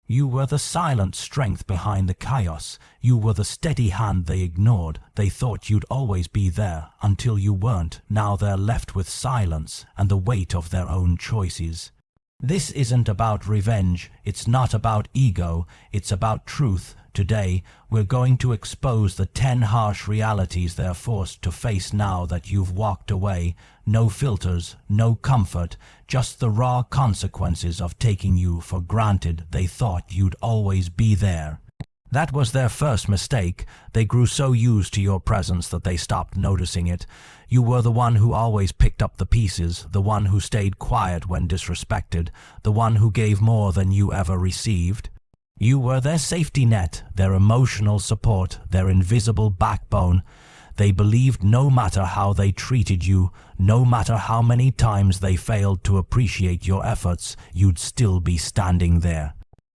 You were the silent strength behind the chaos. You were the steady hand they ignored. They thought you'd always be there until you weren't. Now they're left with silence and the weight of their own choices. This isn't about revenge. It's not about ego. It's about truth. Today, we're going to expose the 10 harsh realities they're forced to face now that you've walked away. No filters, no comfort, just the raw consequences of taking you for granted. They thought you'd always be there. That was their first mistake. They grew so used to your presence that they stopped noticing it. You were the one who always picked up the pieces, the one who stayed quiet when disrespected, the one who gave more than you ever received. You were their safety net, their emotional support, their invisible backbone. They believed no matter how they treated you, no matter how many times they failed to appreciate your efforts, you'd still be standing there.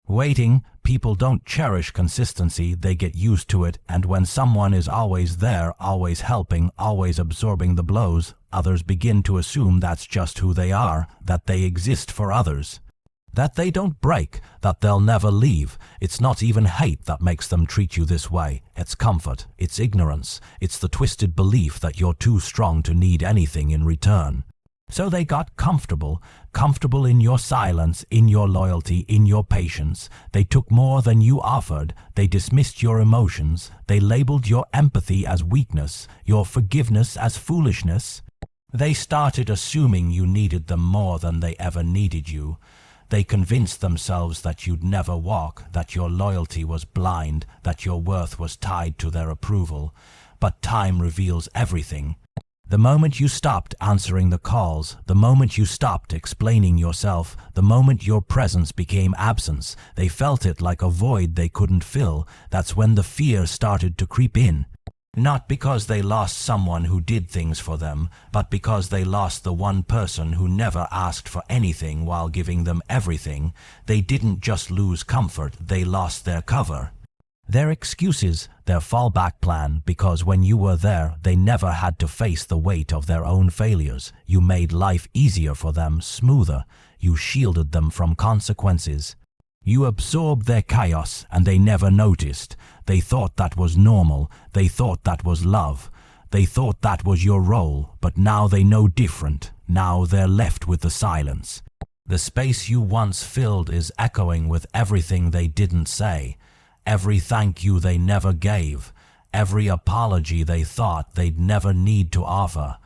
Waiting, people don't cherish consistency, they get used to it, and when someone is always there, always helping, always absorbing the blows, others begin to assume that's just who they are, that they exist for others. That they don't break, that they'll never leave. It's not even hate that makes them treat you this way. It's comfort, it's ignorance, it's the twisted belief that you're too strong to need anything in return. So they got comfortable in your silence, in your loyalty, in your patience. They took more than you offered. They dismissed your emotions. They labeled your empathy as weakness, your forgiveness as foolishness. They started assuming you needed them more than they ever needed you. They convinced themselves that you'd never walk, that your loyalty was blind, that your worth was tied to their approval. But time reveals everything. The moment you stopped answering the calls, the moment you stopped explaining yourself, the moment your presence became absence, they felt it like a void they couldn't fill. That's when the fear started to creep in. Not because they lost someone who did things for them, but because they lost the one person who never asked for anything while giving them everything. They didn't just lose comfort, they lost their cover. Their excuses, their fallback plan, because when you were there, they never had to face the weight of their own failures. You made life easier for them, smoother. You shielded them from consequences. You absorbed their chaos and they never noticed. They thought that was normal. They thought that was love. They thought that was your role, but now they know different. Now they're left with the silence. The space you once filled is echoing with everything they didn't say. Every thank you they never gave. Every apology they thought they'd never need to offer.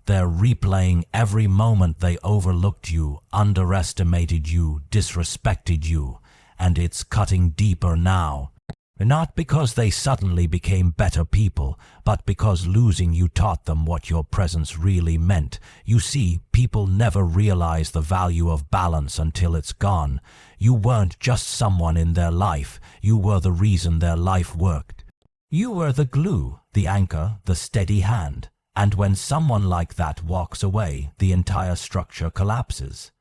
They're replaying every moment they overlooked you, underestimated you, disrespected you. And it's cutting deeper now. Not because they suddenly became better people, but because losing you taught them what your presence really meant. You see, people never realize the value of balance until it's gone. You weren't just someone in their life, you were the reason their life worked. You were the glue, the anchor, the steady hand. And when someone like that walks away, the entire structure collapses.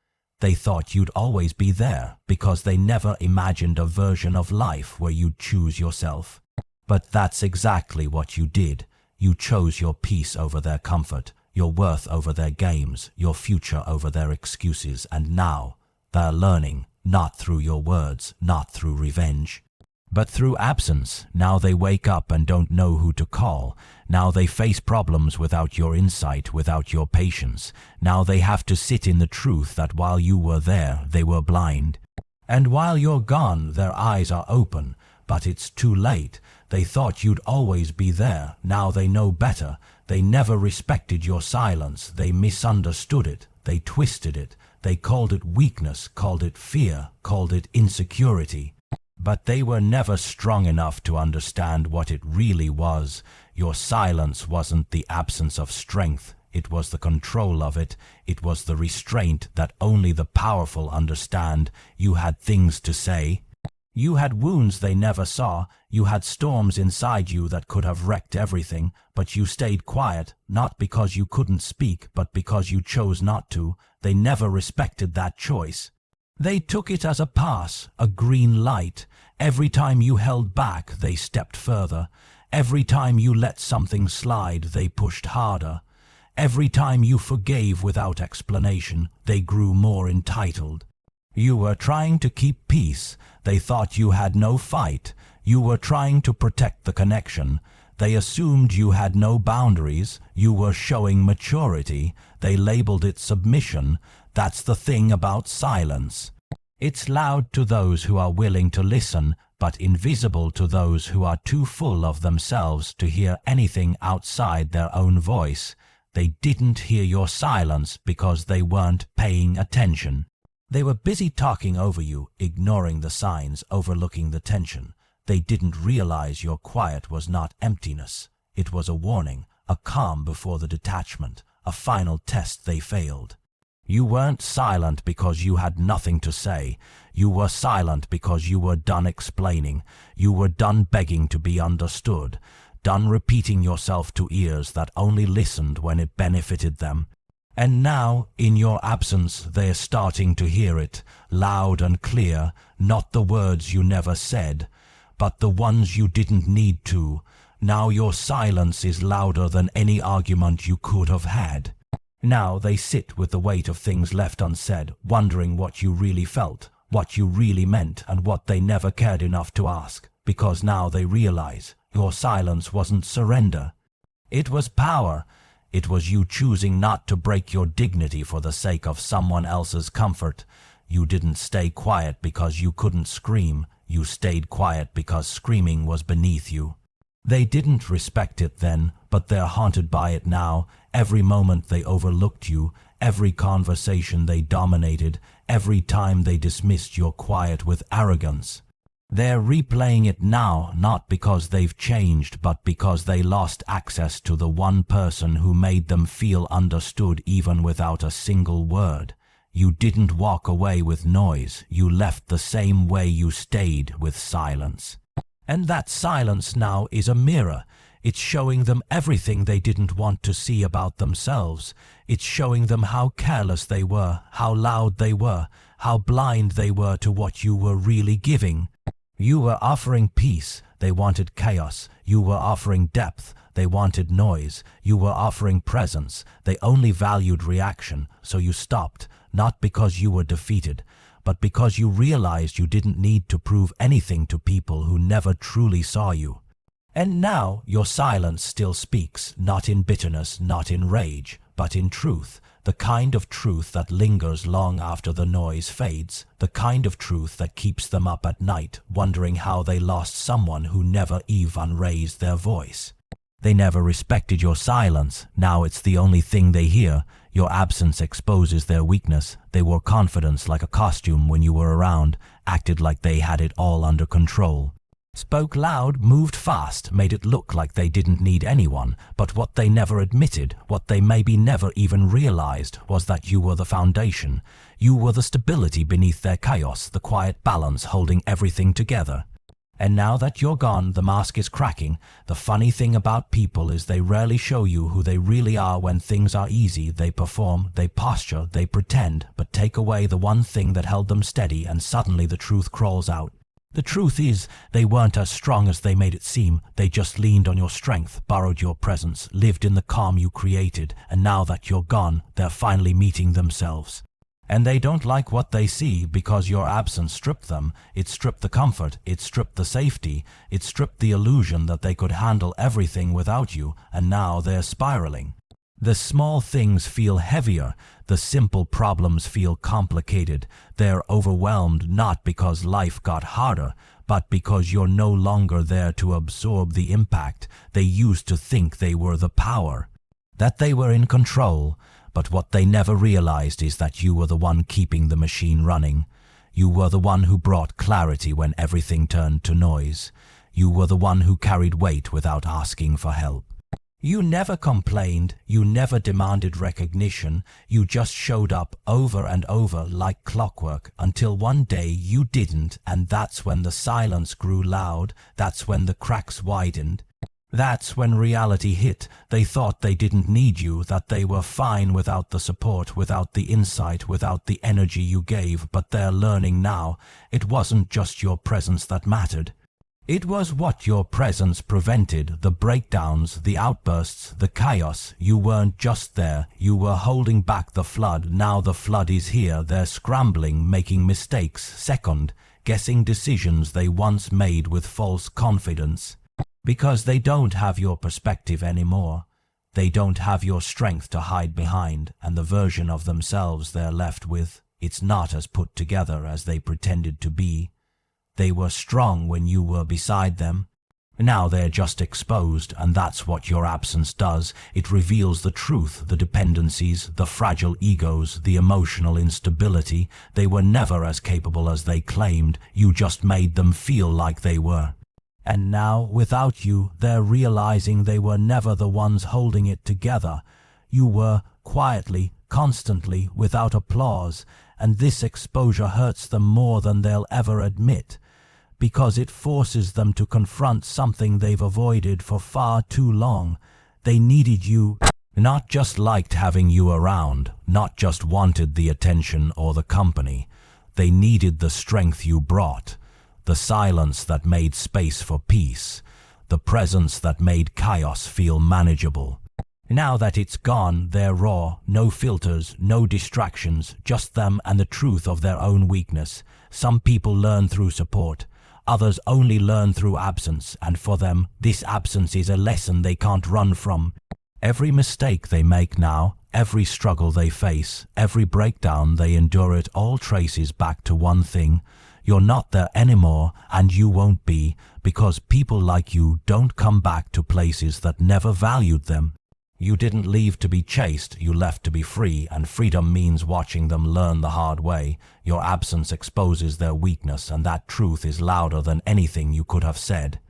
They thought you'd always be there because they never imagined a version of life where you'd choose yourself. But that's exactly what you did. You chose your peace over their comfort, your worth over their games, your future over their excuses, and now they're learning, not through your words, not through revenge, but through absence. Now they wake up and don't know who to call. Now they face problems without your insight, without your patience. Now they have to sit in the truth that while you were there, they were blind. And while you're gone, their eyes are open. But it's too late. They thought you'd always be there. Now they know better. They never respected your silence. They misunderstood it. They twisted it. They called it weakness, called it fear, called it insecurity. But they were never strong enough to understand what it really was. Your silence wasn't the absence of strength. It was the control of it. It was the restraint that only the powerful understand. You had things to say. You had wounds they never saw. You had storms inside you that could have wrecked everything. But you stayed quiet, not because you couldn't speak, but because you chose not to. They never respected that choice. They took it as a pass, a green light. Every time you held back, they stepped further. Every time you let something slide, they pushed harder. Every time you forgave without explanation, they grew more entitled. You were trying to keep peace. They thought you had no fight. You were trying to protect the connection. They assumed you had no boundaries. You were showing maturity. They labeled it submission. That's the thing about silence. It's loud to those who are willing to listen, but invisible to those who are too full of themselves to hear anything outside their own voice. They didn't hear your silence because they weren't paying attention. They were busy talking over you, ignoring the signs, overlooking the tension. They didn't realize your quiet was not emptiness. It was a warning, a calm before the detachment, a final test they failed. You weren't silent because you had nothing to say. You were silent because you were done explaining. You were done begging to be understood, done repeating yourself to ears that only listened when it benefited them. And now, in your absence, they're starting to hear it, loud and clear, not the words you never said, but the ones you didn't need to. Now your silence is louder than any argument you could have had. Now they sit with the weight of things left unsaid, wondering what you really felt, what you really meant, and what they never cared enough to ask, because now they realize your silence wasn't surrender. It was power. It was you choosing not to break your dignity for the sake of someone else's comfort. You didn't stay quiet because you couldn't scream. You stayed quiet because screaming was beneath you. They didn't respect it then, but they're haunted by it now. Every moment they overlooked you, every conversation they dominated, every time they dismissed your quiet with arrogance. They're replaying it now, not because they've changed, but because they lost access to the one person who made them feel understood even without a single word. You didn't walk away with noise. You left the same way you stayed, with silence. And that silence now is a mirror. It's showing them everything they didn't want to see about themselves. It's showing them how careless they were, how loud they were, how blind they were to what you were really giving. You were offering peace. They wanted chaos. You were offering depth. They wanted noise. You were offering presence. They only valued reaction, so you stopped, not because you were defeated, but because you realized you didn't need to prove anything to people who never truly saw you. And now your silence still speaks, not in bitterness, not in rage, but in truth, the kind of truth that lingers long after the noise fades, the kind of truth that keeps them up at night, wondering how they lost someone who never even raised their voice. They never respected your silence. Now it's the only thing they hear. Your absence exposes their weakness. They wore confidence like a costume when you were around, acted like they had it all under control. Spoke loud, moved fast, made it look like they didn't need anyone, but what they never admitted, what they maybe never even realized, was that you were the foundation. You were the stability beneath their chaos, the quiet balance holding everything together. And now that you're gone, the mask is cracking. The funny thing about people is they rarely show you who they really are when things are easy. They perform, they posture, they pretend, but take away the one thing that held them steady and suddenly the truth crawls out. The truth is, they weren't as strong as they made it seem. They just leaned on your strength, borrowed your presence, lived in the calm you created, and now that you're gone, they're finally meeting themselves. And they don't like what they see because your absence stripped them. It stripped the comfort, it stripped the safety, it stripped the illusion that they could handle everything without you, and now they're spiraling. The small things feel heavier, the simple problems feel complicated. They're overwhelmed not because life got harder, but because you're no longer there to absorb the impact. They used to think they were the power, that they were in control, but what they never realized is that you were the one keeping the machine running. You were the one who brought clarity when everything turned to noise. You were the one who carried weight without asking for help. You never complained, you never demanded recognition, you just showed up over and over like clockwork until one day you didn't, and that's when the silence grew loud, that's when the cracks widened. That's when reality hit. They thought they didn't need you, that they were fine without the support, without the insight, without the energy you gave, but they're learning now. It wasn't just your presence that mattered. It was what your presence prevented, the breakdowns, the outbursts, the chaos. You weren't just there, you were holding back the flood. Now the flood is here, they're scrambling, making mistakes, second, guessing decisions they once made with false confidence. Because they don't have your perspective anymore. They don't have your strength to hide behind, and the version of themselves they're left with, it's not as put together as they pretended to be. They were strong when you were beside them. Now they're just exposed, and that's what your absence does. It reveals the truth, the dependencies, the fragile egos, the emotional instability. They were never as capable as they claimed. You just made them feel like they were. And now, without you, they're realizing they were never the ones holding it together. You were, quietly, constantly, without applause, and this exposure hurts them more than they'll ever admit, because it forces them to confront something they've avoided for far too long. They needed you, not just liked having you around, not just wanted the attention or the company. They needed the strength you brought, the silence that made space for peace, the presence that made chaos feel manageable. Now that it's gone, they're raw, no filters, no distractions, just them and the truth of their own weakness. Some people learn through support, others only learn through absence, and for them, this absence is a lesson they can't run from. Every mistake they make now, every struggle they face, every breakdown they endure, it all traces back to one thing. You're not there anymore, and you won't be, because people like you don't come back to places that never valued them. You didn't leave to be chased, you left to be free, and freedom means watching them learn the hard way. Your absence exposes their weakness, and that truth is louder than anything you could have said.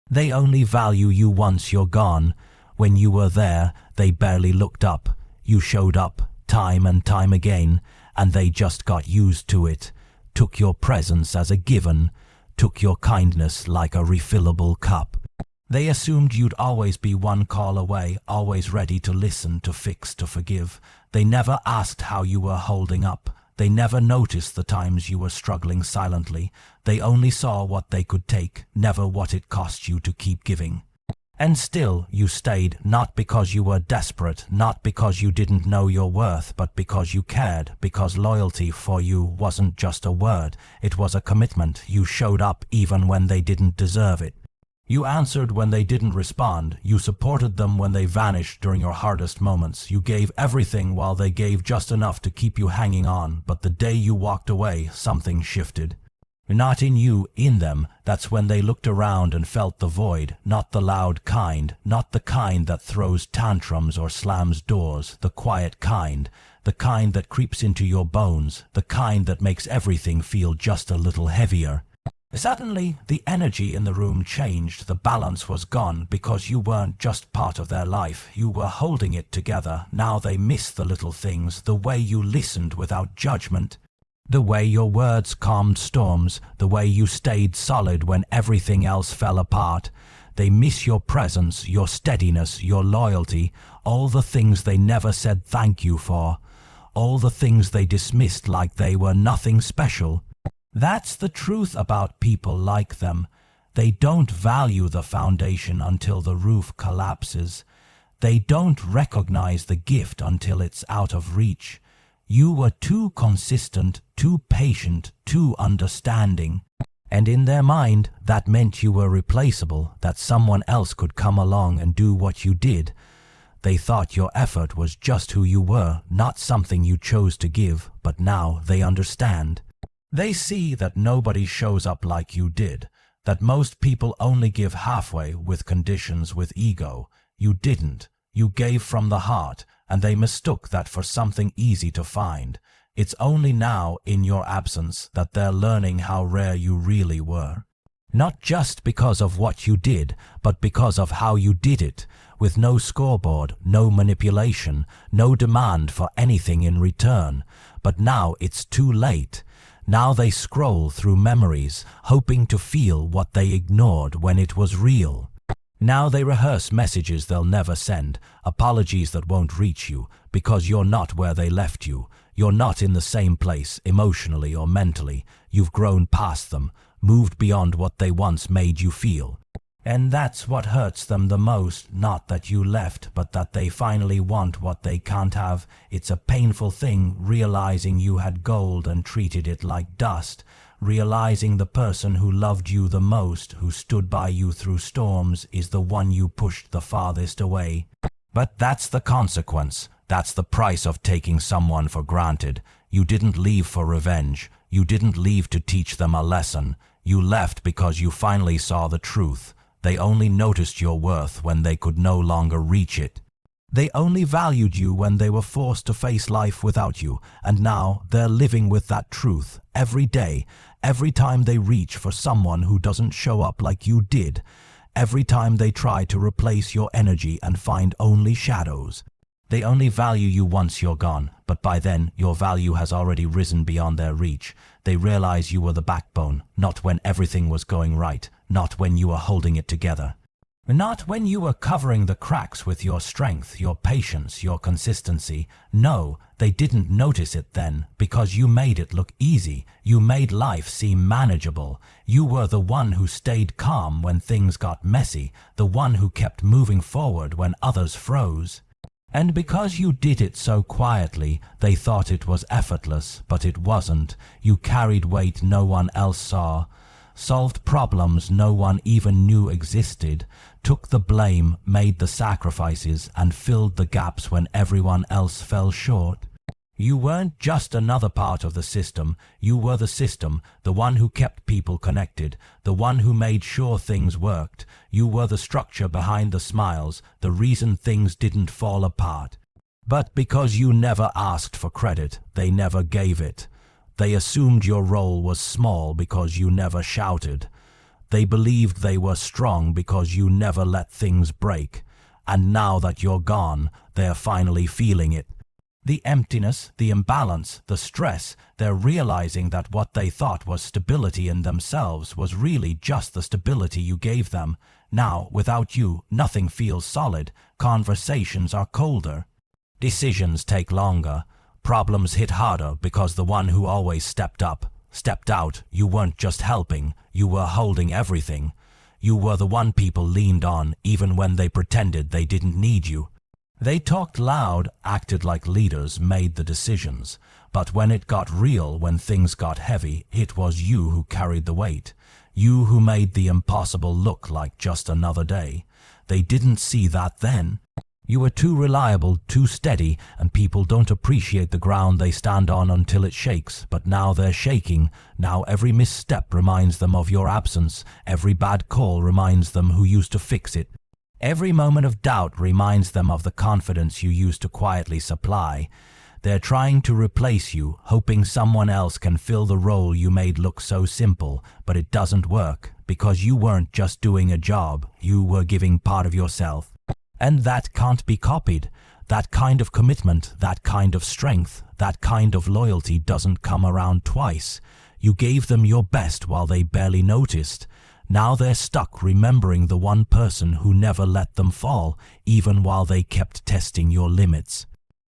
They only value you once you're gone. When you were there, they barely looked up. You showed up, time and time again, and they just got used to it, took your presence as a given, took your kindness like a refillable cup. They assumed you'd always be one call away, always ready to listen, to fix, to forgive. They never asked how you were holding up. They never noticed the times you were struggling silently. They only saw what they could take, never what it cost you to keep giving. And still you stayed, not because you were desperate, not because you didn't know your worth, but because you cared, because loyalty for you wasn't just a word, it was a commitment. You showed up even when they didn't deserve it. You answered when they didn't respond. You supported them when they vanished during your hardest moments. You gave everything while they gave just enough to keep you hanging on. But the day you walked away, something shifted. Not in you, in them. That's when they looked around and felt the void. Not the loud kind, not the kind that throws tantrums or slams doors. The quiet kind. The kind that creeps into your bones. The kind that makes everything feel just a little heavier. Suddenly, the energy in the room changed. The balance was gone because you weren't just part of their life. You were holding it together. Now they miss the little things, the way you listened without judgment, the way your words calmed storms, the way you stayed solid when everything else fell apart. They miss your presence, your steadiness, your loyalty, all the things they never said thank you for, all the things they dismissed like they were nothing special. That's the truth about people like them. They don't value the foundation until the roof collapses. They don't recognize the gift until it's out of reach. You were too consistent, too patient, too understanding. And in their mind, that meant you were replaceable, that someone else could come along and do what you did. They thought your effort was just who you were, not something you chose to give, but now they understand. They see that nobody shows up like you did, that most people only give halfway, with conditions, with ego. You didn't. You gave from the heart, and they mistook that for something easy to find. It's only now, in your absence, that they're learning how rare you really were. Not just because of what you did, but because of how you did it, with no scoreboard, no manipulation, no demand for anything in return. But now it's too late. Now they scroll through memories, hoping to feel what they ignored when it was real. Now they rehearse messages they'll never send, apologies that won't reach you, because you're not where they left you. You're not in the same place, emotionally or mentally. You've grown past them, moved beyond what they once made you feel. And that's what hurts them the most, not that you left, but that they finally want what they can't have. It's a painful thing, realizing you had gold and treated it like dust, realizing the person who loved you the most, who stood by you through storms, is the one you pushed the farthest away. But that's the consequence. That's the price of taking someone for granted. You didn't leave for revenge. You didn't leave to teach them a lesson. You left because you finally saw the truth. They only noticed your worth when they could no longer reach it. They only valued you when they were forced to face life without you, and now they're living with that truth every day, every time they reach for someone who doesn't show up like you did, every time they try to replace your energy and find only shadows. They only value you once you're gone, but by then your value has already risen beyond their reach. They realize you were the backbone, not when everything was going right, not when you were holding it together. Not when you were covering the cracks with your strength, your patience, your consistency. No, they didn't notice it then, because you made it look easy. You made life seem manageable. You were the one who stayed calm when things got messy, the one who kept moving forward when others froze. And because you did it so quietly, they thought it was effortless, but it wasn't. You carried weight no one else saw, solved problems no one even knew existed, took the blame, made the sacrifices, and filled the gaps when everyone else fell short. You weren't just another part of the system. You were the system, the one who kept people connected, the one who made sure things worked. You were the structure behind the smiles, the reason things didn't fall apart. But because you never asked for credit, they never gave it. They assumed your role was small because you never shouted. They believed they were strong because you never let things break. And now that you're gone, they're finally feeling it. The emptiness, the imbalance, the stress, they're realizing that what they thought was stability in themselves was really just the stability you gave them. Now, without you, nothing feels solid. Conversations are colder. Decisions take longer. Problems hit harder because the one who always stepped up, stepped out. You weren't just helping, you were holding everything. You were the one people leaned on even when they pretended they didn't need you. They talked loud, acted like leaders, made the decisions. But when it got real, when things got heavy, it was you who carried the weight. You who made the impossible look like just another day. They didn't see that then. You were too reliable, too steady, and people don't appreciate the ground they stand on until it shakes. But now they're shaking. Now every misstep reminds them of your absence. Every bad call reminds them who used to fix it. Every moment of doubt reminds them of the confidence you used to quietly supply. They're trying to replace you, hoping someone else can fill the role you made look so simple, but it doesn't work, because you weren't just doing a job, you were giving part of yourself. And that can't be copied. That kind of commitment, that kind of strength, that kind of loyalty doesn't come around twice. You gave them your best while they barely noticed. Now they're stuck remembering the one person who never let them fall, even while they kept testing your limits.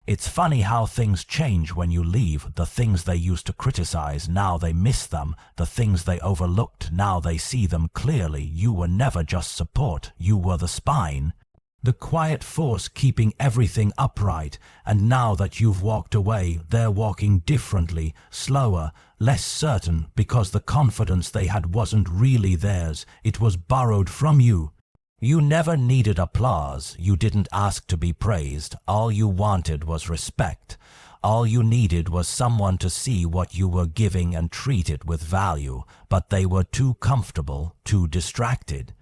It's funny how things change when you leave. The things they used to criticize, now they miss them. The things they overlooked, now they see them clearly. You were never just support, you were the spine. The quiet force keeping everything upright, and now that you've walked away, they're walking differently, slower, less certain, because the confidence they had wasn't really theirs, it was borrowed from you. You never needed applause, you didn't ask to be praised, all you wanted was respect. All you needed was someone to see what you were giving and treat it with value, but they were too comfortable, too distracted.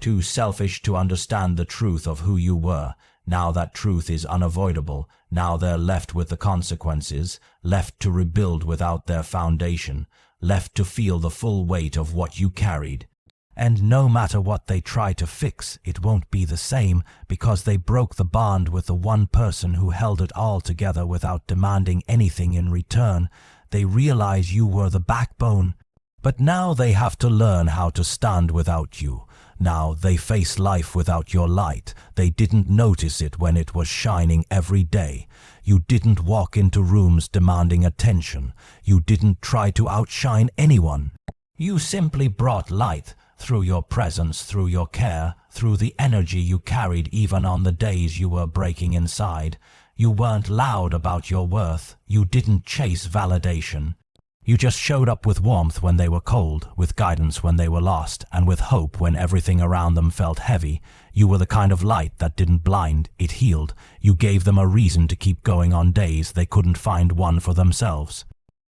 Too selfish to understand the truth of who you were. Now that truth is unavoidable. Now they're left with the consequences, left to rebuild without their foundation, left to feel the full weight of what you carried. And no matter what they try to fix, it won't be the same, because they broke the bond with the one person who held it all together without demanding anything in return. They realize you were the backbone. But now they have to learn how to stand without you. Now they face life without your light. They didn't notice it when it was shining every day. You didn't walk into rooms demanding attention. You didn't try to outshine anyone. You simply brought light through your presence, through your care, through the energy you carried even on the days you were breaking inside. You weren't loud about your worth. You didn't chase validation. You just showed up with warmth when they were cold, with guidance when they were lost, and with hope when everything around them felt heavy. You were the kind of light that didn't blind, it healed. You gave them a reason to keep going on days they couldn't find one for themselves.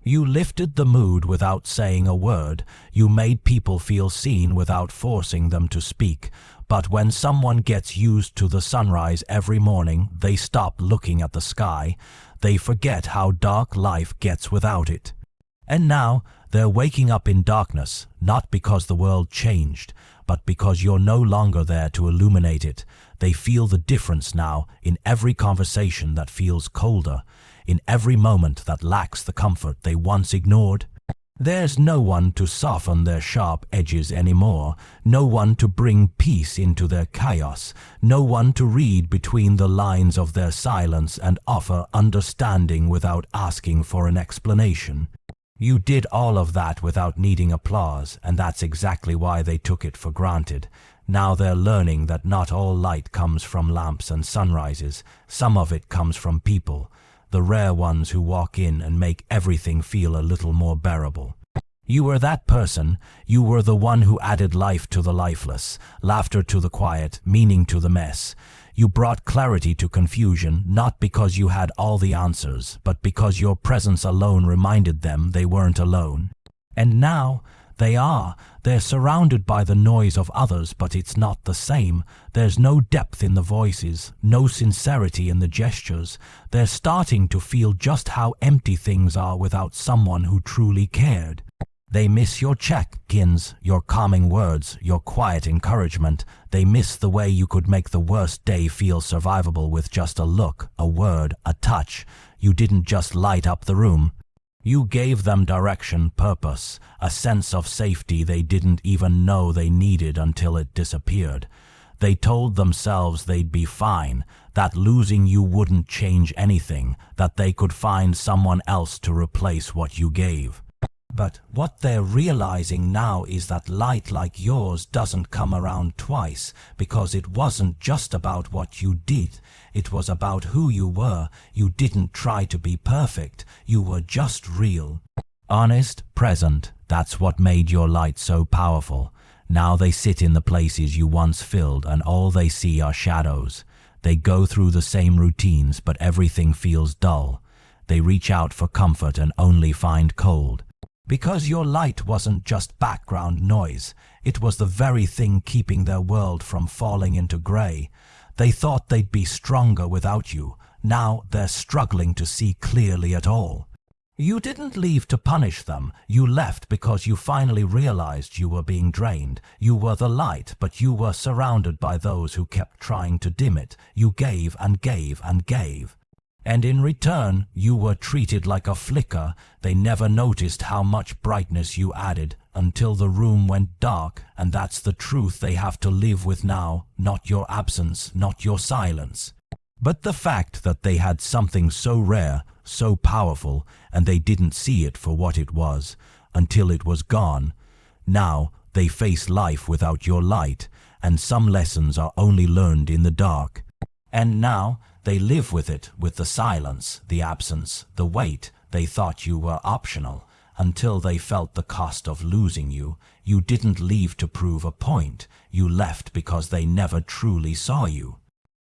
You lifted the mood without saying a word. You made people feel seen without forcing them to speak. But when someone gets used to the sunrise every morning, they stop looking at the sky. They forget how dark life gets without it. And now they're waking up in darkness, not because the world changed, but because you're no longer there to illuminate it. They feel the difference now in every conversation that feels colder, in every moment that lacks the comfort they once ignored. There's no one to soften their sharp edges anymore, no one to bring peace into their chaos, no one to read between the lines of their silence and offer understanding without asking for an explanation. You did all of that without needing applause, and that's exactly why they took it for granted. Now they're learning that not all light comes from lamps and sunrises. Some of it comes from people, the rare ones who walk in and make everything feel a little more bearable. You were that person. You were the one who added life to the lifeless, laughter to the quiet, meaning to the mess. You brought clarity to confusion, not because you had all the answers, but because your presence alone reminded them they weren't alone. And now they are. They're surrounded by the noise of others, but it's not the same. There's no depth in the voices, no sincerity in the gestures. They're starting to feel just how empty things are without someone who truly cared. They miss your check-ins, your calming words, your quiet encouragement. They miss the way you could make the worst day feel survivable with just a look, a word, a touch. You didn't just light up the room. You gave them direction, purpose, a sense of safety they didn't even know they needed until it disappeared. They told themselves they'd be fine, that losing you wouldn't change anything, that they could find someone else to replace what you gave. But what they're realizing now is that light like yours doesn't come around twice, because it wasn't just about what you did. It was about who you were. You didn't try to be perfect. You were just real. Honest, present. That's what made your light so powerful. Now they sit in the places you once filled, and all they see are shadows. They go through the same routines, but everything feels dull. They reach out for comfort and only find cold. Because your light wasn't just background noise, it was the very thing keeping their world from falling into gray. They thought they'd be stronger without you. Now they're struggling to see clearly at all. You didn't leave to punish them. You left because you finally realized you were being drained. You were the light, but you were surrounded by those who kept trying to dim it. You gave and gave and gave. And in return, you were treated like a flicker. They never noticed how much brightness you added until the room went dark, and that's the truth they have to live with now, not your absence, not your silence. But the fact that they had something so rare, so powerful, and they didn't see it for what it was, until it was gone. Now they face life without your light, and some lessons are only learned in the dark. And now they live with it, with the silence, the absence, the weight. They thought you were optional, until they felt the cost of losing you. You didn't leave to prove a point. You left because they never truly saw you.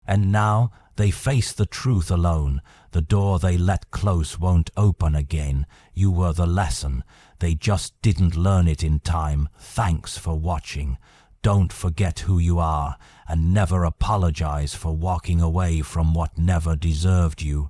And now they face the truth alone. The door they let close won't open again. You were the lesson. They just didn't learn it in time. Thanks for watching. Don't forget who you are, and never apologize for walking away from what never deserved you.